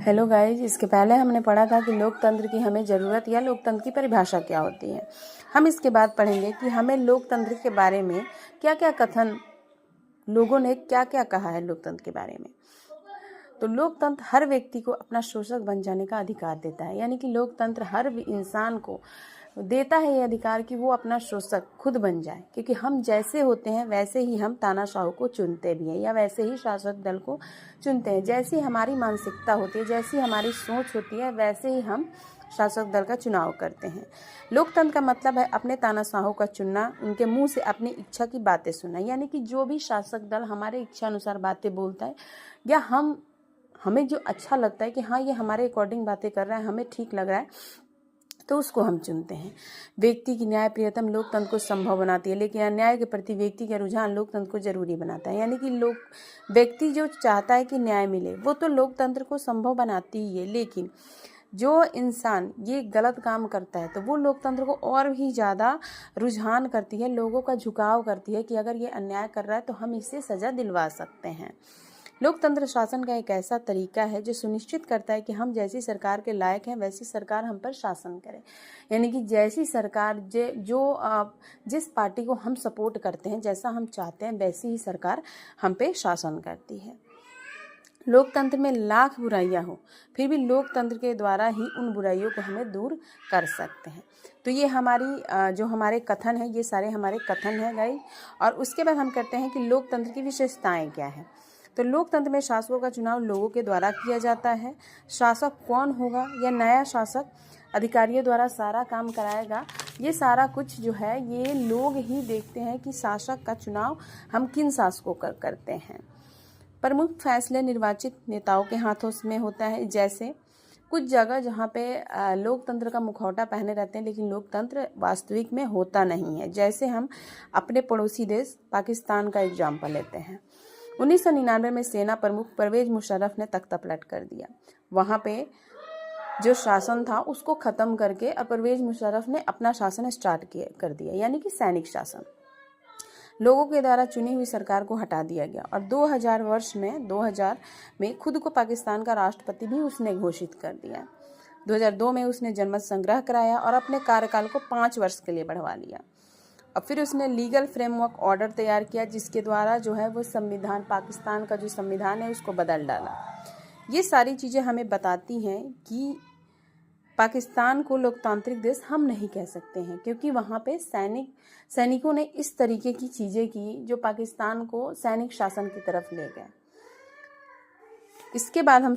Hello guys, इसके पहले हमने पढ़ा था कि लोकतंत्र की हमें ज़रूरत या लोकतंत्र की परिभाषा क्या होती है। हम इसके बाद पढ़ेंगे कि हमें लोकतंत्र के बारे में क्या क्या कथन, लोगों ने क्या क्या कहा है लोकतंत्र के बारे में। तो लोकतंत्र हर व्यक्ति को अपना शोषक बन जाने का अधिकार देता है, यानी कि लोकतंत्र हर इंसान को देता है ये अधिकार कि वो अपना शोषक खुद बन जाए, क्योंकि हम जैसे होते हैं वैसे ही हम तानाशाह को चुनते भी हैं या वैसे ही शासक दल को चुनते हैं। जैसी हमारी मानसिकता होती है, जैसी हमारी सोच होती है, वैसे ही हम शासक दल का चुनाव करते हैं। लोकतंत्र का मतलब है अपने तानाशाहों का चुनना, उनके मुंह से अपनी इच्छा की बातें सुनना, यानी कि जो भी शासक दल हमारे इच्छा अनुसार बातें बोलता है या हमें जो अच्छा लगता है कि हाँ ये हमारे अकॉर्डिंग बातें कर रहा है, हमें ठीक लग रहा है, तो उसको हम चुनते हैं। व्यक्ति की न्याय प्रियतम लोकतंत्र को संभव बनाती है, लेकिन अन्याय के प्रति व्यक्ति का रुझान लोकतंत्र को जरूरी बनाता है। यानी कि व्यक्ति जो चाहता है कि न्याय मिले वो तो लोकतंत्र को संभव बनाती ही है, लेकिन जो इंसान ये गलत काम करता है तो वो लोकतंत्र को और भी ज़्यादा रुझान करती है, लोगों का झुकाव करती है कि अगर ये अन्याय कर रहा है तो हम इससे सज़ा दिलवा सकते हैं। लोकतंत्र शासन का एक ऐसा तरीका है जो सुनिश्चित करता है कि हम जैसी सरकार के लायक हैं वैसी सरकार हम पर शासन करे। यानी कि जैसी सरकार जिस पार्टी को हम सपोर्ट करते हैं, जैसा हम चाहते हैं, वैसी ही सरकार हम पे शासन करती है। लोकतंत्र में लाख बुराइयां हो, फिर भी लोकतंत्र के द्वारा ही उन बुराइयों को हमें दूर कर सकते हैं। तो ये जो हमारे कथन है, ये सारे हमारे कथन हैं गाइस। और उसके बाद हम कहते हैं कि लोकतंत्र की विशेषताएं क्या है। तो लोकतंत्र में शासकों का चुनाव लोगों के द्वारा किया जाता है। शासक कौन होगा या नया शासक अधिकारियों द्वारा सारा काम कराएगा, ये सारा कुछ जो है ये लोग ही देखते हैं कि शासक का चुनाव हम किन शासकों का करते हैं। प्रमुख फैसले निर्वाचित नेताओं के हाथों में होता है। जैसे कुछ जगह जहाँ पे लोकतंत्र का मुखौटा पहने रहते हैं लेकिन लोकतंत्र वास्तविक में होता नहीं है। जैसे हम अपने पड़ोसी देश पाकिस्तान का एग्जाम्पल लेते हैं। 1999 में सेना प्रमुख परवेज मुशर्रफ ने तख्ता पलट कर दिया। वहाँ पे जो शासन था उसको ख़त्म करके परवेज मुशर्रफ ने अपना शासन स्टार्ट कर दिया, यानी कि सैनिक शासन। लोगों के द्वारा चुनी हुई सरकार को हटा दिया गया और 2000 में खुद को पाकिस्तान का राष्ट्रपति भी उसने घोषित कर दिया। 2002 में उसने जनमत संग्रह कराया और अपने कार्यकाल को 5 वर्ष के लिए बढ़वा लिया। और फिर उसने लीगल फ्रेमवर्क ऑर्डर तैयार किया, जिसके द्वारा जो है वो संविधान, पाकिस्तान का जो संविधान है उसको बदल डाला। ये सारी चीज़ें हमें बताती हैं कि पाकिस्तान को लोकतांत्रिक देश हम नहीं कह सकते हैं, क्योंकि वहाँ पे सैनिकों ने इस तरीके की चीज़ें की जो पाकिस्तान को सैनिक शासन की तरफ ले गए। इसके बाद हम